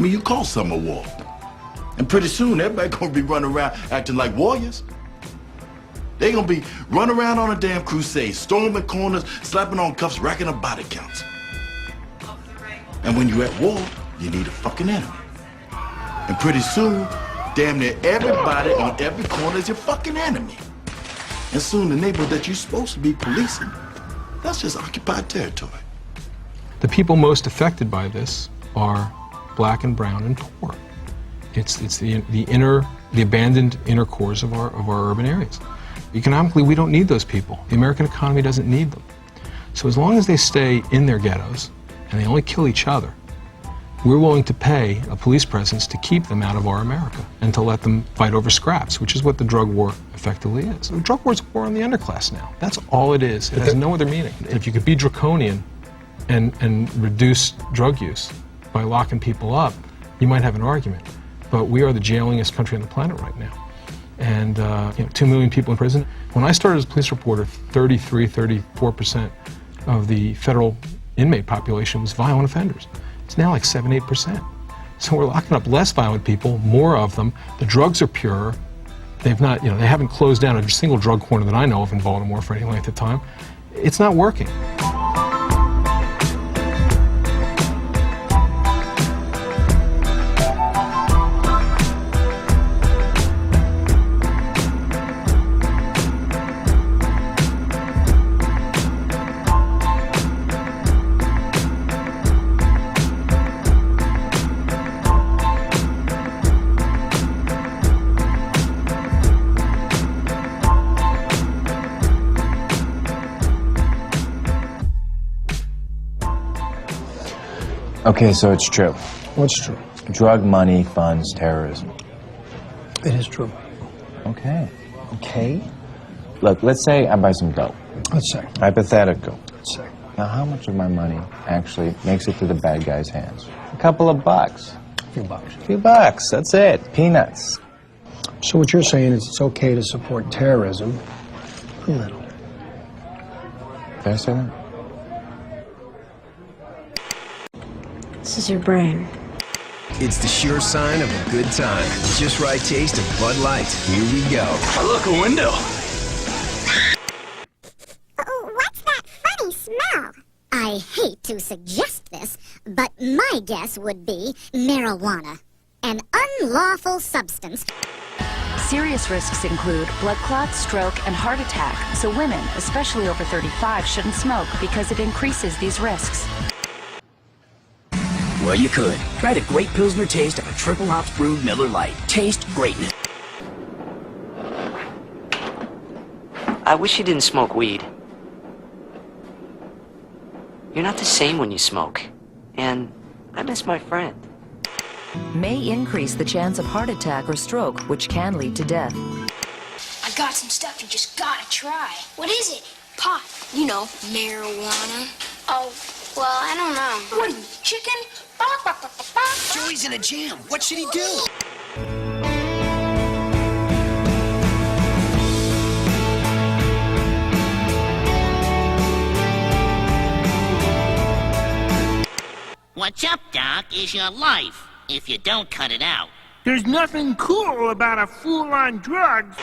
enemy you call summer war. And pretty soon, everybody gonna be running around acting like warriors. They gonna be running around on a damn crusade, storming corners, slapping on cuffs, racking up body counts. And when you're at war, you need a fucking enemy. And pretty soon, damn near everybody on every corner is your fucking enemy. And soon the neighborhood that you're supposed to be policing, that's just occupied territory. The people most affected by this are black and brown and poor. It's the abandoned inner cores of our urban areas. Economically, we don't need those people. The American economy doesn't need them. So as long as they stay in their ghettos and they only kill each other, we're willing to pay a police presence to keep them out of our America and to let them fight over scraps, which is what the drug war effectively is. The drug war is a war on the underclass now. That's all it is. It has no other meaning. If you could be draconian and reduce drug use by locking people up, you might have an argument. But we are the jailingest country on the planet right now. And 2 million people in prison. When I started as a police reporter, 34% of the federal inmate population was violent offenders. It's now like 7-8%. So we're locking up less violent people, more of them. The drugs are purer. They've not, they haven't closed down a single drug corner that I know of in Baltimore for any length of time. It's not working. Okay, so it's true. What's true? Drug money funds terrorism. It is true. Okay. Okay. Look, let's say I buy some dope. Let's say. Hypothetical. Let's say. Now, how much of my money actually makes it to the bad guy's hands? A couple of bucks. A few bucks. A few bucks, that's it. Peanuts. So what you're saying is it's okay to support terrorism a little. Did I say that? This is your brain. It's the sure sign of a good time. Just right taste of Bud Light. Here we go. Look, a window. Oh, what's that funny smell? I hate to suggest this, but my guess would be marijuana, an unlawful substance. Serious risks include blood clots, stroke, and heart attack, so women, especially over 35, shouldn't smoke because it increases these risks. Well, you could. Try the great Pilsner taste of a triple hops brewed Miller Lite. Taste greatness. I wish you didn't smoke weed. You're not the same when you smoke. And I miss my friend. May increase the chance of heart attack or stroke, which can lead to death. I got some stuff you just gotta try. What is it? Pot. You know, marijuana. Oh, well, I don't know. What are you, chicken? Joey's in a jam. What should he do? What's up, Doc, is your life, if you don't cut it out. There's nothing cool about a fool on drugs.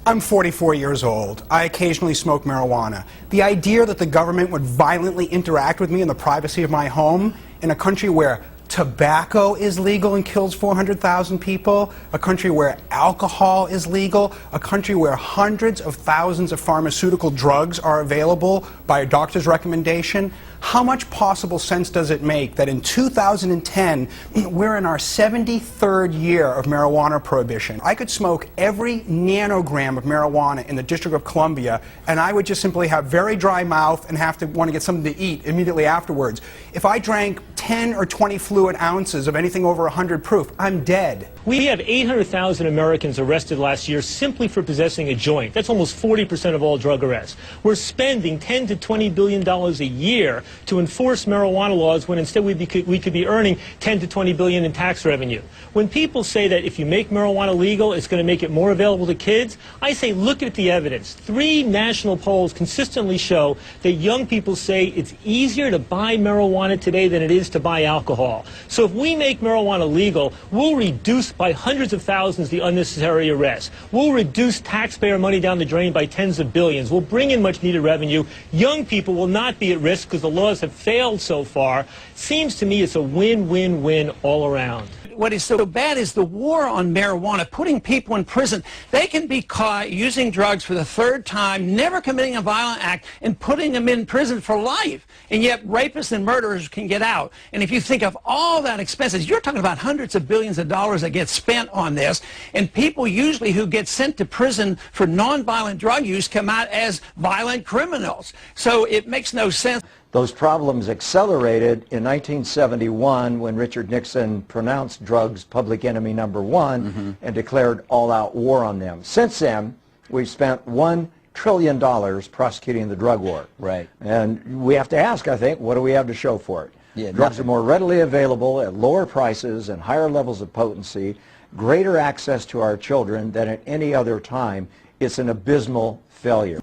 I'm 44 years old. I occasionally smoke marijuana. The idea that the government would violently interact with me in the privacy of my home in a country where tobacco is legal and kills 400,000 people, a country where alcohol is legal, a country where hundreds of thousands of pharmaceutical drugs are available by a doctor's recommendation, how much possible sense does it make that in 2010, we're in our 73rd year of marijuana prohibition? I could smoke every nanogram of marijuana in the District of Columbia, and I would just simply have very dry mouth and have to want to get something to eat immediately afterwards. If I drank 10 or 20 fluid ounces of anything over 100 proof, I'm dead. We have 800,000 Americans arrested last year simply for possessing a joint. That's almost 40% of all drug arrests. We're spending $10 to $20 billion a year to enforce marijuana laws when instead we could be earning $10 to $20 billion in tax revenue. When people say that if you make marijuana legal, it's going to make it more available to kids, I say look at the evidence. 3 national polls consistently show that young people say it's easier to buy marijuana today than it is to buy alcohol. So if we make marijuana legal, we'll reduce by hundreds of thousands the unnecessary arrests. We'll reduce taxpayer money down the drain by tens of billions. We'll bring in much needed revenue. Young people will not be at risk because the laws have failed so far. Seems to me it's a win-win-win all around. What is so bad is the war on marijuana, putting people in prison. They can be caught using drugs for the 3rd time, never committing a violent act, and putting them in prison for life. And yet rapists and murderers can get out. And if you think of all that expenses, you're talking about hundreds of billions of dollars that get spent on this. And people usually who get sent to prison for nonviolent drug use come out as violent criminals. So it makes no sense. Those problems accelerated in 1971 when Richard Nixon pronounced drugs public enemy #1 and declared all-out war on them. Since then, we've spent $1 trillion prosecuting the drug war. Right. And we have to ask, I think, what do we have to show for it? Yeah, drugs are more readily available at lower prices and higher levels of potency, greater access to our children than at any other time. It's an abysmal failure.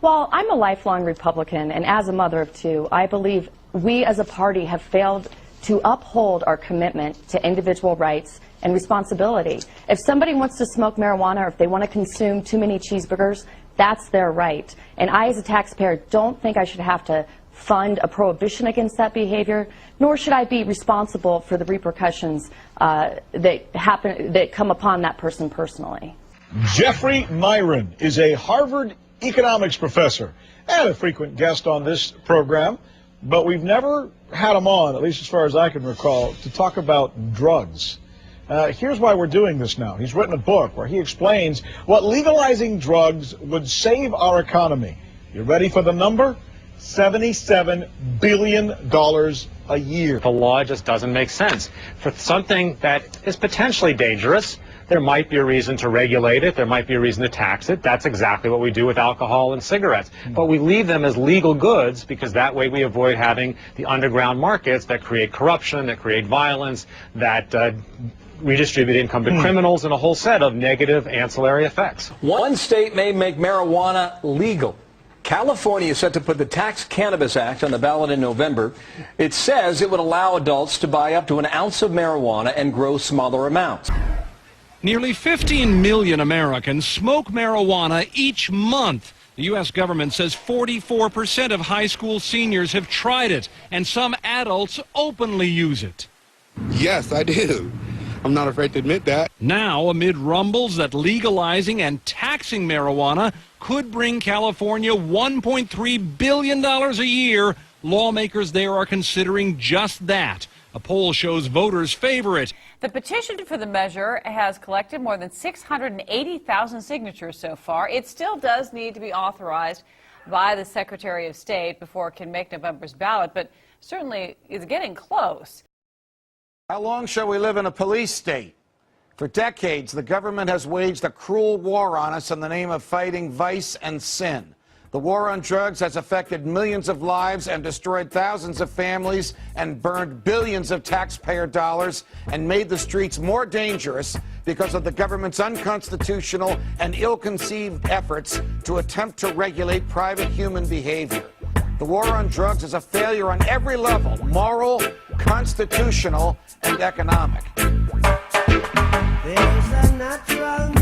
Well, I'm a lifelong Republican, and as a mother of 2, I believe we as a party have failed to uphold our commitment to individual rights and responsibility. If somebody wants to smoke marijuana or if they want to consume too many cheeseburgers, that's their right. And I, as a taxpayer, don't think I should have to fund a prohibition against that behavior, nor should I be responsible for the repercussions that come upon that person personally. Jeffrey Myron is a Harvard economics professor and a frequent guest on this program, but we've never had him on, at least as far as I can recall, to talk about drugs. Here's why we're doing this now. He's written a book where he explains what legalizing drugs would save our economy. You ready for the number? $77 billion a year. The law just doesn't make sense. For something that is potentially dangerous, there might be a reason to regulate it. There might be a reason to tax it. That's exactly what we do with alcohol and cigarettes. But we leave them as legal goods because that way we avoid having the underground markets that create corruption, that create violence, that redistribute income to criminals, and a whole set of negative ancillary effects. One state may make marijuana legal. California is set to put the Tax Cannabis Act on the ballot in November. It says it would allow adults to buy up to an ounce of marijuana and grow smaller amounts. Nearly 15 million Americans smoke marijuana each month. The U.S. government says 44% of high school seniors have tried it, and some adults openly use it. Yes, I do. I'm not afraid to admit that. Now, amid rumbles that legalizing and taxing marijuana could bring California $1.3 billion a year, lawmakers there are considering just that. A poll shows voters favor it. The petition for the measure has collected more than 680,000 signatures so far. It still does need to be authorized by the Secretary of State before it can make November's ballot, but certainly is getting close. How long shall we live in a police state? For decades, the government has waged a cruel war on us in the name of fighting vice and sin. The war on drugs has affected millions of lives and destroyed thousands of families and burned billions of taxpayer dollars and made the streets more dangerous because of the government's unconstitutional and ill-conceived efforts to attempt to regulate private human behavior. The war on drugs is a failure on every level: moral, constitutional, and economic. There's a natural